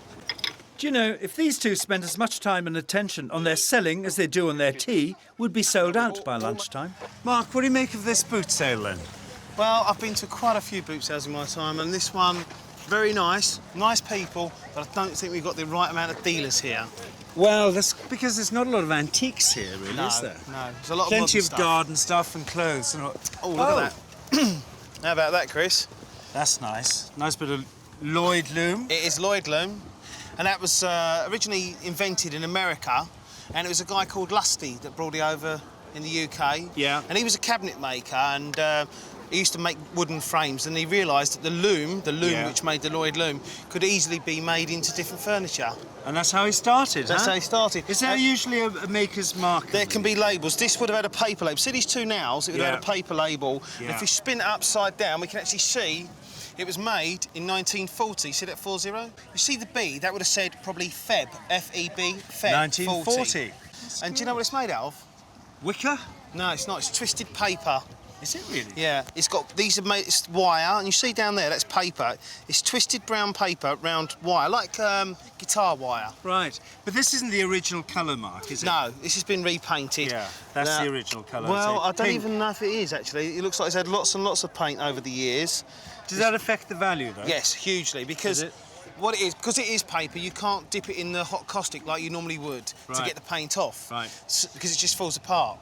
Do you know, if these two spent as much time and attention on their selling as they do on their tea, would be sold out by lunchtime. Mark, what do you make of this boot sale then? Well, I've been to quite a few boot sales in my time, and this one, very nice, nice people, but I don't think we've got the right amount of dealers here. Well, that's because there's not a lot of antiques here, really, No, is there? no. There's a lot of Plenty modern of stuff. garden stuff and clothes. And all. Oh, look at that. How about that, Chris? That's nice. Nice bit of Lloyd loom. It is Lloyd loom, and that was originally invented in America, and it was a guy called Lusty that brought it over in the UK. Yeah. And he was a cabinet maker, and he used to make wooden frames, and he realised that the loom Yeah. which made the Lloyd loom, could easily be made into different furniture. And that's how he started, That's huh? how he started. Is there usually a maker's mark? There can be labels. This would have had a paper label. See these two nails? It would have had a paper label. And Yeah. if we spin it upside down, we can actually see it was made in 1940. See that 40? You see the B? That would have said probably Feb, F-E-B, Feb. 1940. And do you know what it's made out of? Wicker? No, it's not. It's twisted paper. Is it really? Yeah, it's got, these are made, it's wire, and you see down there, that's paper. It's twisted brown paper round wire, like guitar wire. Right. But this isn't the original colour mark, is it? No, this has been repainted. Yeah, that's Now- the original colour. Well, I don't Pink. even know if it is, actually. It looks like it's had lots and lots of paint over the years. Does that affect the value, though? Yes, hugely, because Does it? what it is, because it is paper, you can't dip it in the hot caustic like you normally would to Right. get the paint off. Right. Because it just falls apart.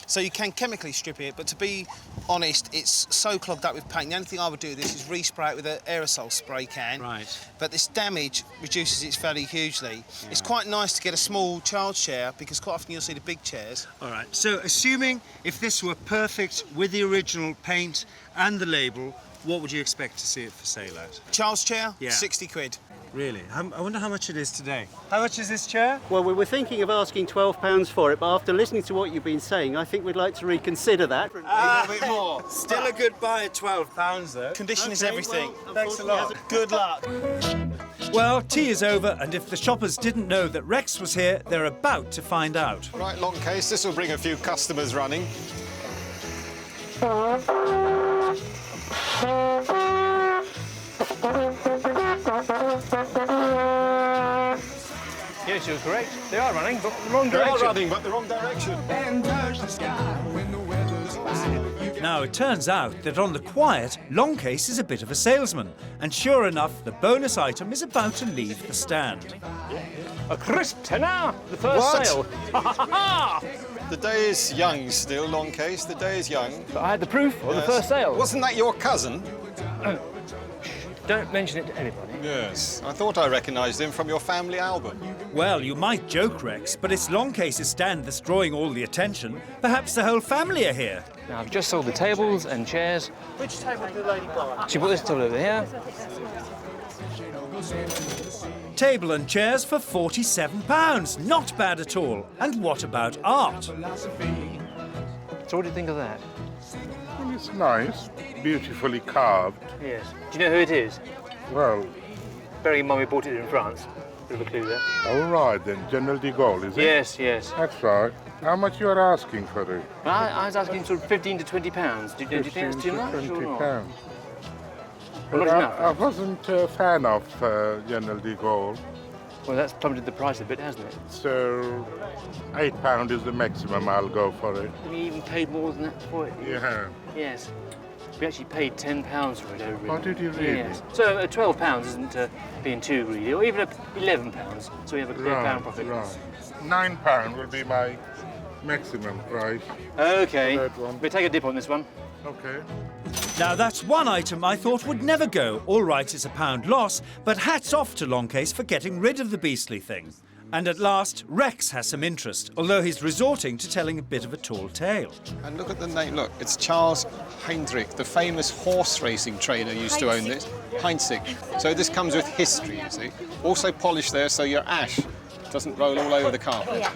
So you can chemically strip it, but to be honest, it's so clogged up with paint. The only thing I would do with this is respray it with an aerosol spray can. Right. But this damage reduces its value hugely. It's quite nice to get a small child chair, because quite often you'll see the big chairs. All right. So, assuming if this were perfect with the original paint and the label, what would you expect to see it for sale at? Child's chair, Yeah. 60 quid. Really? I wonder how much it is today. How much is this chair? Well, we were thinking of asking £12 for it, but after listening to what you've been saying, I think we'd like to reconsider that. A little bit more. Still a good buy at £12, though. Condition is Okay, everything. well, Thanks a lot. Good luck. Well, tea is over, and if the shoppers didn't know that Rex was here, they're about to find out. Right, Longcase, this will bring a few customers running. Yes, you're correct. They are running, but the wrong They are direction. running, but the wrong direction. Now, it turns out that on the quiet, Longcase is a bit of a salesman, and sure enough, the bonus item is about to leave the stand. A crisp tenner, the first What? sale. Ha ha ha! The day is young still, Longcase. The day is young. But I had the proof of the Yes. first sale. Wasn't that your cousin? Don't mention it to anybody. Yes. I thought I recognised him from your family album. Well, you might joke, Rex, but it's Longcase's stand that's drawing all the attention. Perhaps the whole family are here. Now, I've just sold the tables and chairs. Which table did the lady buy? She bought this table over here. Table and chairs for £47. Not bad at all. And what about art? So what do you think of that? Well, it's nice, beautifully carved. Yes. Do you know who it is? Well, Bearing in mind we bought it in France. Bit of a clue there. all right then, General de Gaulle, is it? Yes, yes. That's right. How much you are asking for it? I was asking sort of 15 to 20 pounds. Do you think it's too much or 20 not? pounds. Well, But not enough. I wasn't a fan of General de Gaulle, Well, that's plummeted the price a bit, hasn't it? so £8 is the maximum I'll go for it. We even paid more than that for it. Yeah. Yes. We actually paid £10 for it over. Oh, did you really? Yes. So £12 isn't being too greedy, or even £11. So we have a clear pound profit. Right. £9 will be my maximum price. Okay. That one. We'll take a dip on this one. Okay. Now, that's one item I thought would never go. All right, it's a £1 loss, but hats off to Longcase for getting rid of the beastly thing. And at last, Rex has some interest, although he's resorting to telling a bit of a tall tale. And look at the name. Look, it's Charles Heinrich, the famous horse racing trainer, used to own this. Heinrich. So this comes with history, you see. Also polished there so your ash doesn't roll all over the carpet. Yeah.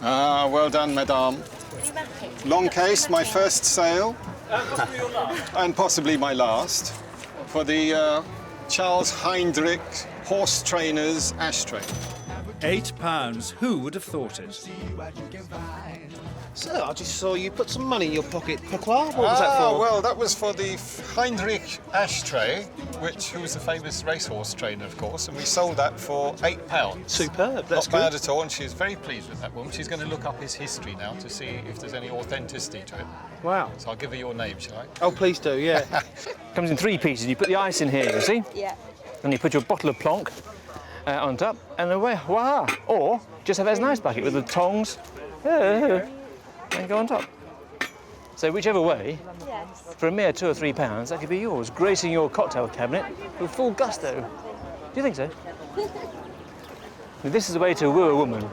Ah, well done, madame. Longcase, my first sale. And possibly my last, for the Charles Heinrich Horse Trainers ashtray. £8. Who would have thought it? So, I just saw you put some money in your pocket. Pourquoi? What was that for? Well, that was for the Heinrich ashtray, who was a famous racehorse trainer, of course, and we sold that for £8. Superb, that's Not bad good. at all, and she's very pleased with that woman. She's going to look up his history now to see if there's any authenticity to it. Wow. So I'll give her your name, shall I? Oh, please do, yeah. Comes in 3 pieces. You put the ice in here, you see? Yeah. And you put your bottle of plonk on top, and away, voila! Or just have it as an ice bucket with the tongs, and go on top. So whichever way, Yes. for a mere £2 or £3, that could be yours, gracing your cocktail cabinet with full gusto. Do you think so? This is a way to woo a woman.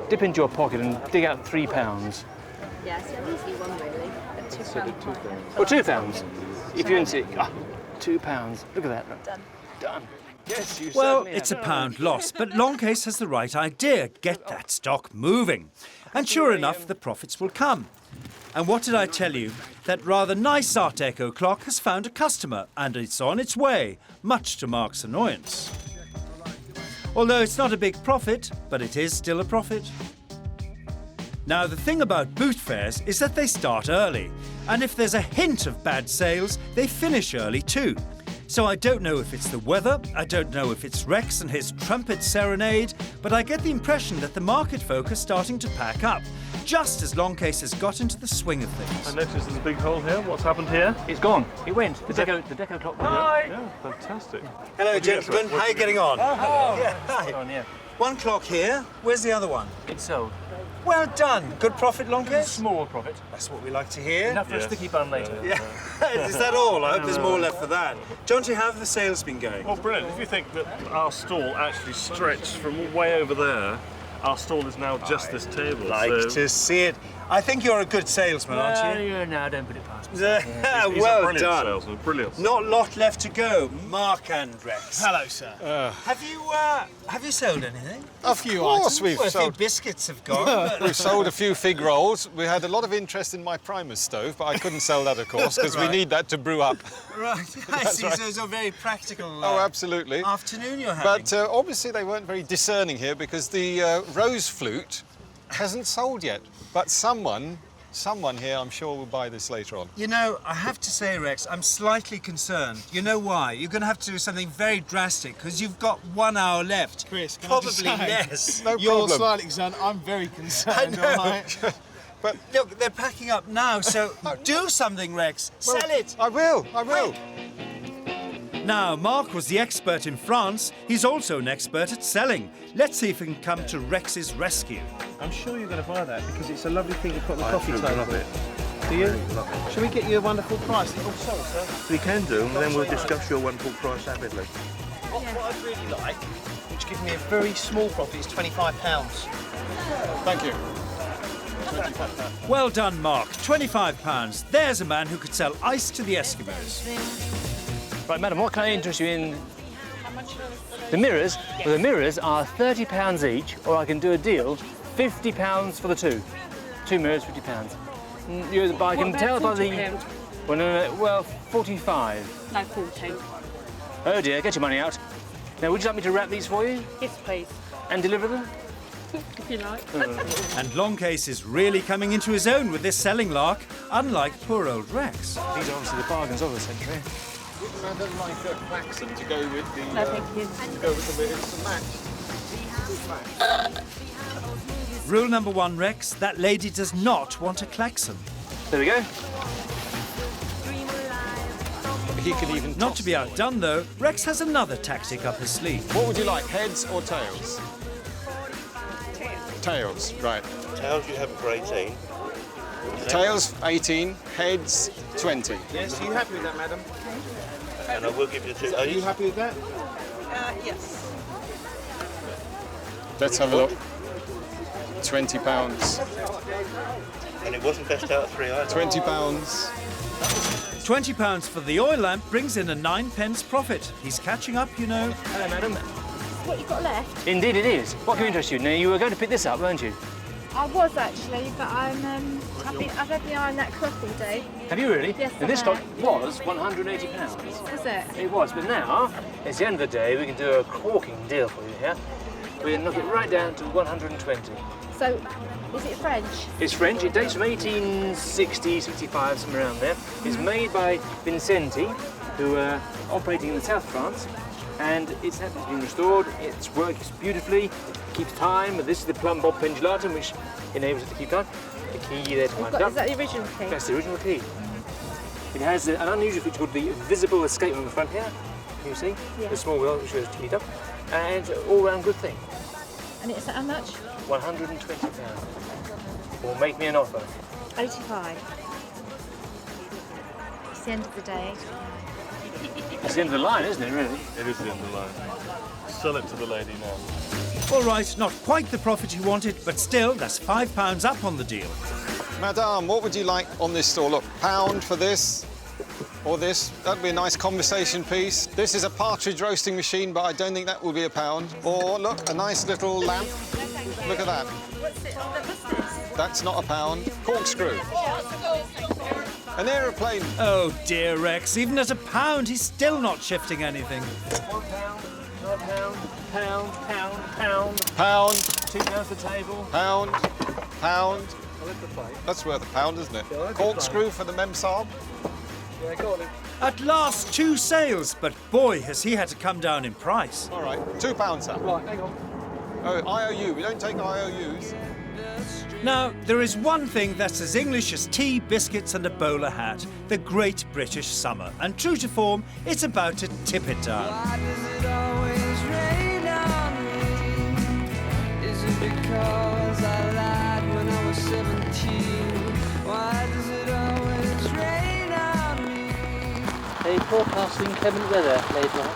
Dip into your pocket and dig out £3. Yeah, so easily one really. At £2. Or £2, if you insist. £2. Look at that. Done. Done. Yes, you Well, certainly it's have. £1 loss, but Longcase has the right idea. Get that stock moving. And sure enough, the profits will come. And what did I tell you? That rather nice Art Deco clock has found a customer, and it's on its way, much to Mark's annoyance. Although it's not a big profit, but it is still a profit. Now, the thing about boot fairs is that they start early, and if there's a hint of bad sales, they finish early too. So I don't know if it's the weather, I don't know if it's Rex and his trumpet serenade, but I get the impression that the market folk are starting to pack up, just as Longcase has got into the swing of things. I noticed there's a big hole here. What's happened here? It's gone. It went. The deco clock went. Hi! Yeah, fantastic. Hello, gentlemen. How are you getting on? Yeah, hi. On, yeah. One clock here. Where's the other one? It's sold. Well done. Good profit, Longcase? Small profit. That's what we like to hear. Enough for a sticky bun later. Yeah. Is that all? I hope there's more left for that. Jonty, how have the sales been going? Well, brilliant. If you think that our stall actually stretched from way over there, our stall is now just this table. Like so to see it. I think you're a good salesman, aren't you? No, don't put it past me. he's a Well brilliant done. salesman. Brilliant. Not a lot left to go. Mark and Rex. Hello, sir. Have you sold anything? Of course we've Well, a few sold. biscuits have gone. We've sold a few fig rolls. We had a lot of interest in my primus stove, but I couldn't sell that, of course, because we need that to brew up. Right. I see. So it's a very practical Oh, absolutely. afternoon you're having. But obviously they weren't very discerning here because the rose flute hasn't sold yet. But someone here, I'm sure, will buy this later on. You know, I have to say, Rex, I'm slightly concerned. You know why? You're going to have to do something very drastic because you've got 1 hour left. Chris, can I Probably just say, less. No You're problem. slightly concerned. I'm very concerned. I know. all right? But Look, they're packing up now, so do something, Rex. well, Sell it. I will. Now, Mark was the expert in France. He's also an expert at selling. Let's see if we can come to Rex's rescue. I'm sure you're going to buy that because it's a lovely thing to put on the coffee absolutely table. love it. Do you? Shall we get you a wonderful price? Oh, sorry, sir. We can do, and then we'll discuss your wonderful price rapidly. What I'd really like, which gives me a very small profit, is £25. Thank you. Well done, Mark. £25. There's a man who could sell ice to the Eskimos. Right, madam, what can I interest you in? The mirrors? Well, the mirrors are £30 each, or I can do a deal, £50 for the two. 2 mirrors, £50. But I can tell by the... Well, no, 45. No, 40. Oh dear, get your money out. Now, would you like me to wrap these for you Yes, please. and deliver them? If you like. And Longcase is really coming into his own with this selling lark, unlike poor old Rex. These are obviously the bargains of the century. Would Madam like a klaxon to go with the... No, thank you. To go with the it's a match. Rule number 1, Rex, that lady does not want a klaxon. There we go. He could even Not to be outdone, though, Rex has another tactic up his sleeve. What would you like, heads or tails? Tails, right. Tails you have for 18. Tails, 18. Heads, 20. Yes, are you happy with that, madam? And I will give you the 2. Are you happy with that? Yes. Let's have a look. £20. And it wasn't best out of 3 either. £20. £20 for the oil lamp brings in a 9p profit. He's catching up, you know. Hello, madam. What you got left? Indeed it is. What can interest you? Now, you were going to pick this up, weren't you? I was actually, but I've had the eye on that cloth all day. Have you really? Yes, And this I have. stock was £180. Was it? It was, but now, it's the end of the day, we can do a corking deal for you here. We can knock it right down to 120. So, is it French? It's French, it dates from 1860, 65, somewhere around there. It's made by Vincenti, who are operating in the south of France, and it's been restored, it works beautifully, keeps time. This is the plumb bob pendulatum, which enables it to keep time. The key there to wind it up. Is that the original key? That's the original key. It has an unusual feature called the visible escape on the front here. Can you see? Yeah. The small wheel which goes to heat up. And all-round good thing. And it's how much? £120. Or make me an offer. 85. It's the end of the day. It's the end of the line, isn't it, really? It is the end of the line. Sell it to the lady now. All right, not quite the profit you wanted, but still, that's £5 up on the deal. Madame, what would you like on this store? Look, £1 for this or this. That'd be a nice conversation piece. This is a partridge roasting machine, but I don't think that will be £1. Or look, a nice little lamp. Look at that. What's this? That's not £1. Corkscrew. An aeroplane. Oh dear, Rex, even at £1, he's still not shifting anything. £1, £1, pound, pound, pound. Pound. £2 for the table. Pound. Pound. I like the plate. That's worth £1, isn't it? Yeah, I like the Corkscrew plate. for the memsab. Yeah, go on then. At last, 2 sales, but boy, has he had to come down in price. All right, £2, sir. Right, hang on. Oh, IOU. We don't take IOUs. Now, there is one thing that's as English as tea, biscuits and a bowler hat, the Great British Summer. And true to form, it's about to tip it down. Why does it always rain on me? Is it because I lied when I was 17? Why does it always rain on me? They forecasting inclement weather later on.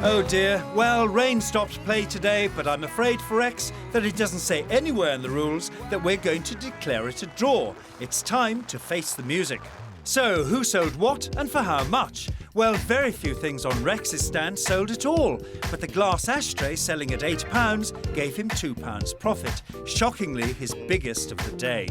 Oh dear, well, rain stopped play today, but I'm afraid for Rex that it doesn't say anywhere in the rules that we're going to declare it a draw. It's time to face the music. So, who sold what and for how much? Well, very few things on Rex's stand sold at all, but the glass ashtray selling at £8 gave him £2 profit, shockingly his biggest of the day.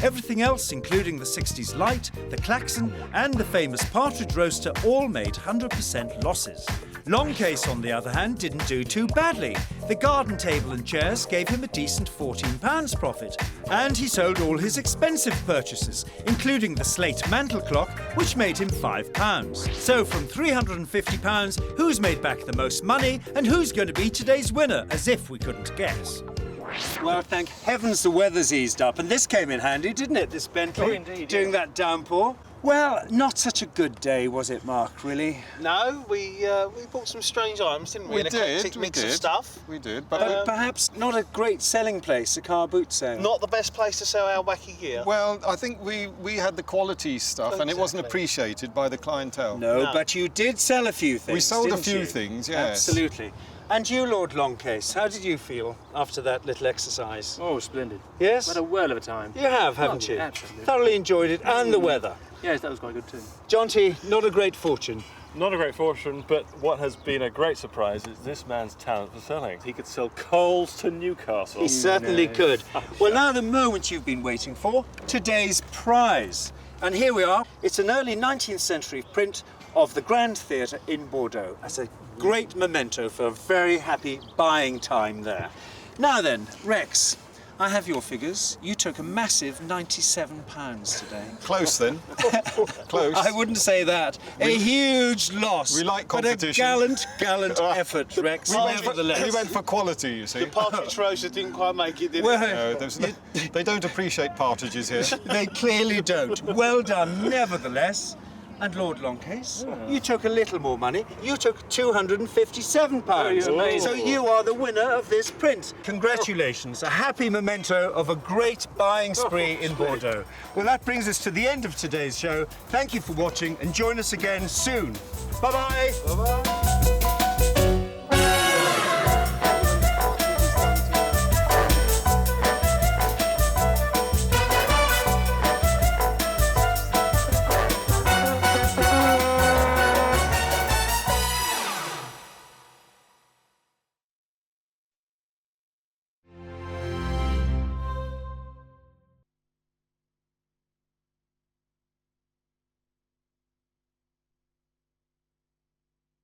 Everything else, including the 60s light, the klaxon and the famous partridge roaster, all made 100% losses. Longcase, on the other hand, didn't do too badly. The garden table and chairs gave him a decent £14 profit. And he sold all his expensive purchases, including the slate mantel clock, which made him £5. So from £350, who's made back the most money and who's going to be today's winner, as if we couldn't guess. Well, thank heavens the weather's eased up, and this came in handy, didn't it, this Bentley? Oh, indeed, During yeah. that downpour. Well, not such a good day, was it, Mark, really? No, we bought some strange items, didn't we? We An eclectic mix of stuff. We did, But perhaps not a great selling place, a car boot sale. Not the best place to sell our wacky gear. Well, I think we had the quality stuff and it wasn't Exactly. appreciated by the clientele. No, No. but you did sell a few things. We sold a didn't few you? things, yes. Absolutely. And you, Lord Longcase, how did you feel after that little exercise? Oh, splendid. Yes? What a whirl of a time. You have, haven't Lovely, you? absolutely. Thoroughly enjoyed it, and the weather. Yes, that was quite good too. Jonty, not a great fortune. Not a great fortune, but what has been a great surprise is this man's talent for selling. He could sell coals to Newcastle. He certainly could. Well, now the moment you've been waiting for, today's prize. And here we are. It's an early 19th century print of the Grand Theatre in Bordeaux as a great memento for a very happy buying time there. Now then, Rex, I have your figures. You took a massive £97 today. Close then. Close. I wouldn't say that. A huge loss. We like But a competition. gallant effort, Rex, nevertheless. We went for quality, you see. The partridge roaster didn't quite make it, did Well, it? No, they don't appreciate partridges here. They clearly don't. Well done, nevertheless. And Lord Longcase, you took a little more money. You took £257. you're amazing. So you are the winner of this print. Congratulations, a happy memento of a great buying spree in Bordeaux. Well, that brings us to the end of today's show. Thank you for watching and join us again soon. Bye-bye. Bye-bye.